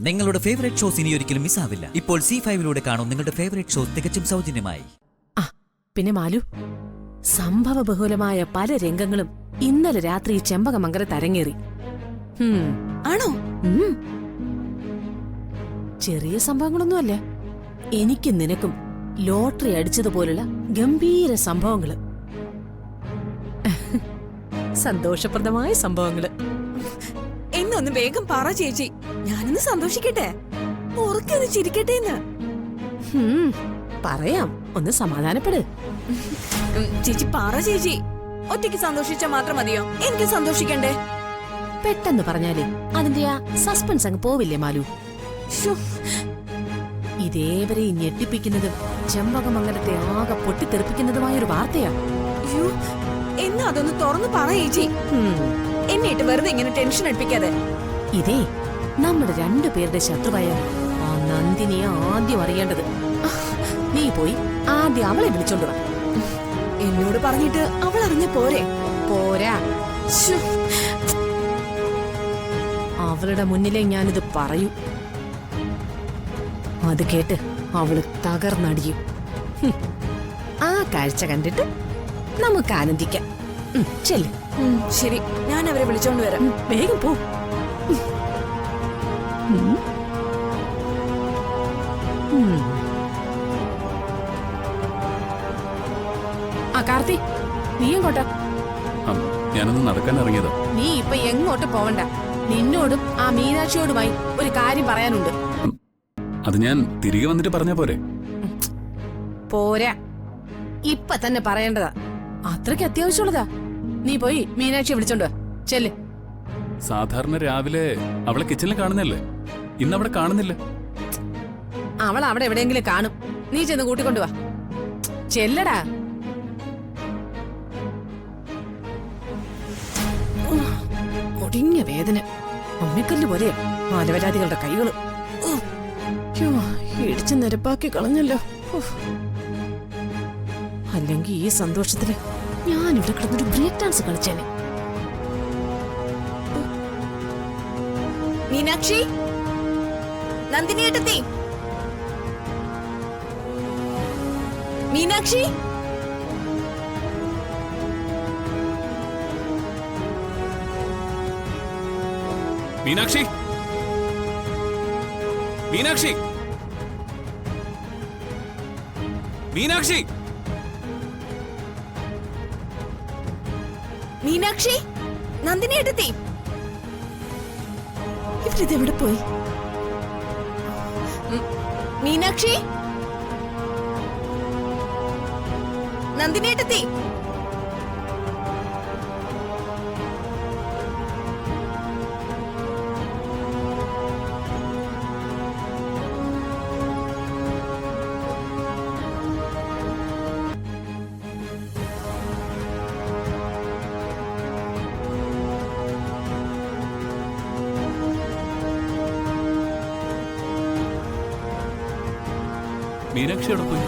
നിങ്ങളുടെ favourite shows ഇനി ഒരിക്കലും മിസ്സാവില്ല. ഇപ്പോൾ C5 കാണും നിങ്ങളുടെ ഫേവറേറ്റ് ഷോസ് തികച്ചും സൗജന്യമായി. പിന്നെ മാലു, സംഭവ ബഹുലമായ പല രംഗങ്ങളും ഇന്നലെ രാത്രി ചെമ്പകമംഗലത്ത് അരങ്ങേറി. ആണോ? ചെറിയ സംഭവങ്ങളൊന്നുമല്ല, എനിക്കും നിനക്കും ലോട്ടറി അടിച്ചതുപോലുള്ള ഗംഭീര സംഭവങ്ങള്, സന്തോഷപ്രദമായ സംഭവങ്ങള്. എന്നൊന്ന് വേഗം പറ ചേച്ചി, ഞാനൊന്ന് സന്തോഷിക്കട്ടെ, ഉറക്കൊന്ന് ചിരിക്കട്ടെ എന്ന്. പറയാം, ഒന്ന് സമാധാനപ്പെട്. ചേച്ചി പറ ചേച്ചി, ഒറ്റയ്ക്ക് സന്തോഷിച്ചാ മാത്രം മതിയോ? എനിക്ക് സന്തോഷിക്കണ്ടേ? പെട്ടെന്ന് പറഞ്ഞാലേ അതിന്റെ ആ സസ്പെൻസ് അങ്ങ് പോവില്ലേ മാലു? ഇതേവരെ ഞെട്ടിപ്പിക്കുന്നതും ചെമ്പകമംഗലത്തെ ആകെ പൊട്ടിത്തെറിപ്പിക്കുന്നതുമായൊരു വാർത്തയാ. എന്നാ അതൊന്ന് തുറന്നു പറ ചേച്ചി, എന്നിട്ട് വെറുതെ ഇങ്ങനെ ടെൻഷൻ അടുപ്പിക്കാതെ. ഇതേ നമ്മുടെ രണ്ടുപേരുടെ ശത്രുവായ ആ നന്ദിനിയെ ആദ്യം അറിയേണ്ടത്. നീ പോയി ആദ്യം അവളെ വിളിച്ചോണ്ട് വാ. എന്നോട് പറഞ്ഞിട്ട് അവൾ അറിഞ്ഞ പോരെ? പോരാ, അവളുടെ മുന്നിലേ ഞാനിത് പറയൂ. അത് കേട്ട് അവള് തകർന്നടിയും. ആ കാഴ്ച കണ്ടിട്ട് നമുക്ക് ആനന്ദിക്കാം. ചെല്ല്. ശരി, ഞാൻ അവരെ വിളിച്ചോണ്ട് വരാം. വേഗം പോ. ആ കാർത്തി, നീ എങ്ങോട്ടാ? ഞാനൊന്ന് നടക്കാൻ ഇറങ്ങിയതാ. നീ ഇപ്പൊ എങ്ങോട്ട് പോവണ്ട. നിന്നോടും ആ മീനാക്ഷിയോടുമായി ഒരു കാര്യം പറയാനുണ്ട്. അത് ഞാൻ തിരികെ വന്നിട്ട് പറഞ്ഞാ പോരെ? പോരാ, ഇപ്പൊ തന്നെ പറയേണ്ടതാ. അത്രയ്ക്ക് അത്യാവശ്യമുള്ളതാ. നീ പോയി മീനാക്ഷിയെ വിളിച്ചോണ്ട് വാ. ചെല്ല്. സാധാരണ രാവിലെ അവളെ കിച്ചണിൽ കാണുന്നല്ലേ, ഇന്ന് അവിടെ കാണുന്നില്ല. അവൾ അവിടെ എവിടെയെങ്കിലും കാണും. നീ ചെന്ന് കൂട്ടിക്കൊണ്ടുവാ. ചെല്ലടാ. ഒടിഞ്ഞ വേദന, അമ്മിക്കല്ല് പോലെയാ മാനവരാതികളുടെ കൈകള്. ഇടിച്ച് നിരപ്പാക്കി കളഞ്ഞല്ലോ. അല്ലെങ്കിൽ ഈ സന്തോഷത്തില് ഞാൻ ഇവിടെ കിടന്നൊരു ബ്രേക്ക് ഡാൻസ് കളിച്ചേനെ. മീനാക്ഷി, നന്ദിനി ഏട്ടത്തി, മീനാക്ഷി, മീനാക്ഷി, മീനാക്ഷി, മീനാക്ഷി, മീനാക്ഷി, നന്ദിനി ഏട്ടത്തി, ഇവരിതെവിടെ പോയി? മീനാക്ഷി, നന്ദിനി ഏട്ടത്തി, മീനാക്ഷി അവിടെ പോയി.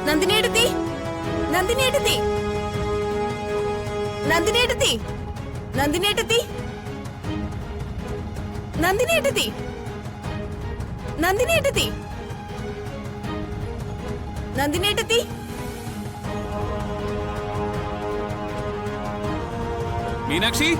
നന്ദിനി ഏട്ടത്തി, നന്ദിനി ഏട്ടത്തി, നന്ദിനി ഏട്ടത്തി, നന്ദിനി ഏട്ടത്തി, നന്ദിനി ഏട്ടത്തി, നന്ദിനി ഏട്ടത്തി, നന്ദിനി ഏട്ടത്തി, മീനാക്ഷി,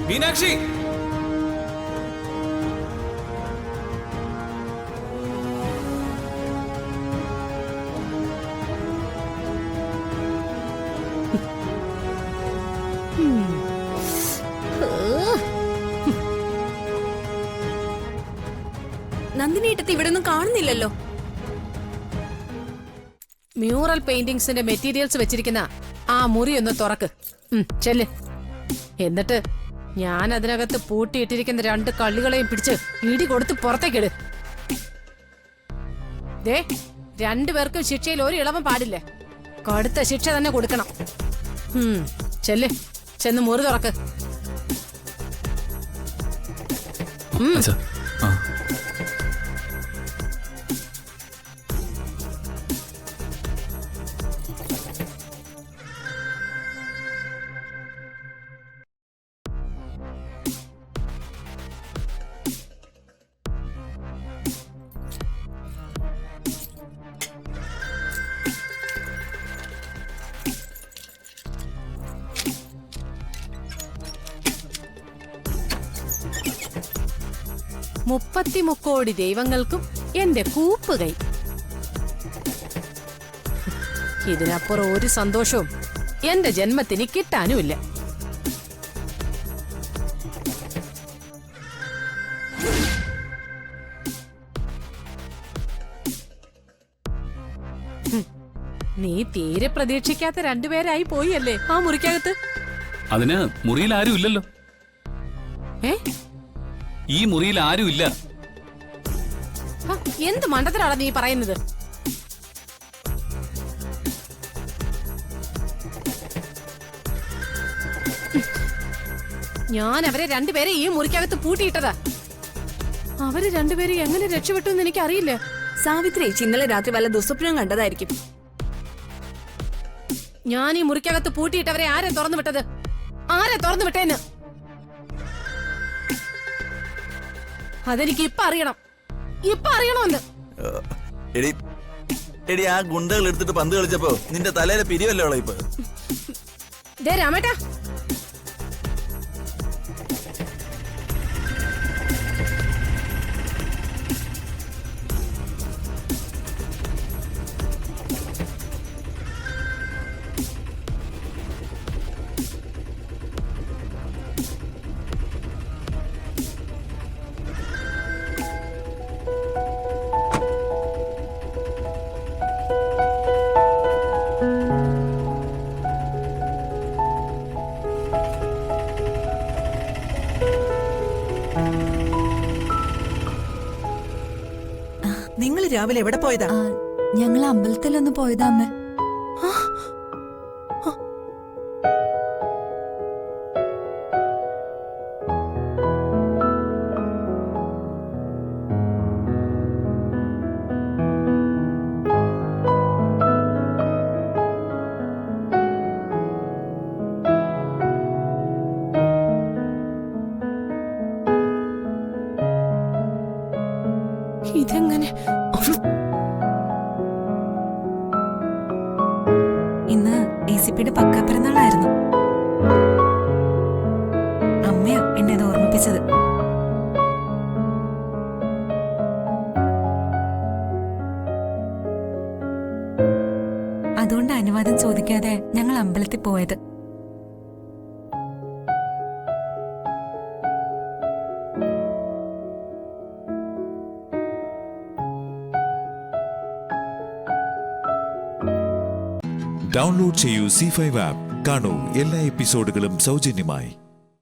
മീനാക്ഷി, നന്ദിനി ഏട്ടത്തി ഇവിടെ ഒന്നും കാണുന്നില്ലല്ലോ. മ്യൂറൽ പെയിന്റിങ്സിന്റെ മെറ്റീരിയൽസ് വെച്ചിരിക്കുന്ന ആ മുറി ഒന്ന് തുറക്ക്. ചെല്ല്. എന്നിട്ട് ഞാൻ അതിനകത്ത് പൂട്ടിയിട്ടിരിക്കുന്ന 2 കള്ളികളെയും പിടിച്ച് ഇടി കൊടുത്ത് പുറത്തേക്കിട്. ദേ, രണ്ടുപേർക്കും ശിക്ഷയിൽ ഒരു ഇളവും പാടില്ല. കടുത്ത ശിക്ഷ തന്നെ കൊടുക്കണം. ചെല്ല്, ചെന്ന് മുറി തുറക്ക്. അച്ഛാ, ആ. മുപ്പത്തിമുക്കോടി ദൈവങ്ങൾക്കും എന്റെ കൂപ്പുകൈ. ഇതിനപ്പുറം ഒരു സന്തോഷവും എന്റെ ജന്മത്തിന് കിട്ടാനുമില്ല. നീ തീരെ പ്രതീക്ഷിക്കാത്ത രണ്ടുപേരായി പോയല്ലേ ആ മുറിക്കകത്ത്. അതിന് മുറിയിൽ ആരും ഇല്ലല്ലോ. ഏ, ഈ മുറിയിൽ ആരും ഇല്ല. എന്ത് മണ്ടത്തിലാണ് നീ പറയുന്നത്? ഞാൻ അവരെ രണ്ടുപേരെ ഈ മുറിക്കകത്ത് പൂട്ടിയിട്ടതാ. അവര് രണ്ടുപേരും എങ്ങനെ രക്ഷപ്പെട്ടു എന്ന് എനിക്ക് അറിയില്ല. സാവിത്രി ഇന്നലെ രാത്രി വല്ല ദുസ്വപ്നം കണ്ടതായിരിക്കും. ഞാൻ ഈ മുറിക്കകത്ത് പൂട്ടിയിട്ടവരെ ആരെ തുറന്നു വിട്ടത്? ആരെ തുറന്നു വിട്ടേന്ന് അതെനിക്ക് ഇപ്പൊ അറിയണം. ഇപ്പൊ അറിയണമെന്ന്. എടി ആ ഗുണ്ടകൾ എടുത്തിട്ട് പന്ത് കളിച്ചപ്പോ നിന്റെ തലയിലെ പിരിവല്ലേ ഇപ്പൊ. ദേ രാമേട്ടാ, നിങ്ങൾ രാവിലെ എവിടെ പോയതാ? ഞങ്ങൾ അമ്പലത്തിലൊന്ന് പോയതാ അമ്മ. ഇതെങ്ങനെ? ഇന്ന് ACPയുടെ പക്കാപ്പിറന്നാളായിരുന്നു. അമ്മയാ എന്നെ അത് ഓർമ്മിപ്പിച്ചത്. അതുകൊണ്ട് അനുവാദം ചോദിക്കാതെ ഞങ്ങൾ അമ്പലത്തിൽ പോയത്. ഡൗൺലോഡ് ചെയ്യൂ C5 ആപ്പ്. കാണൂ എല്ലാ എപ്പിസോഡുകളും സൗജന്യമായി.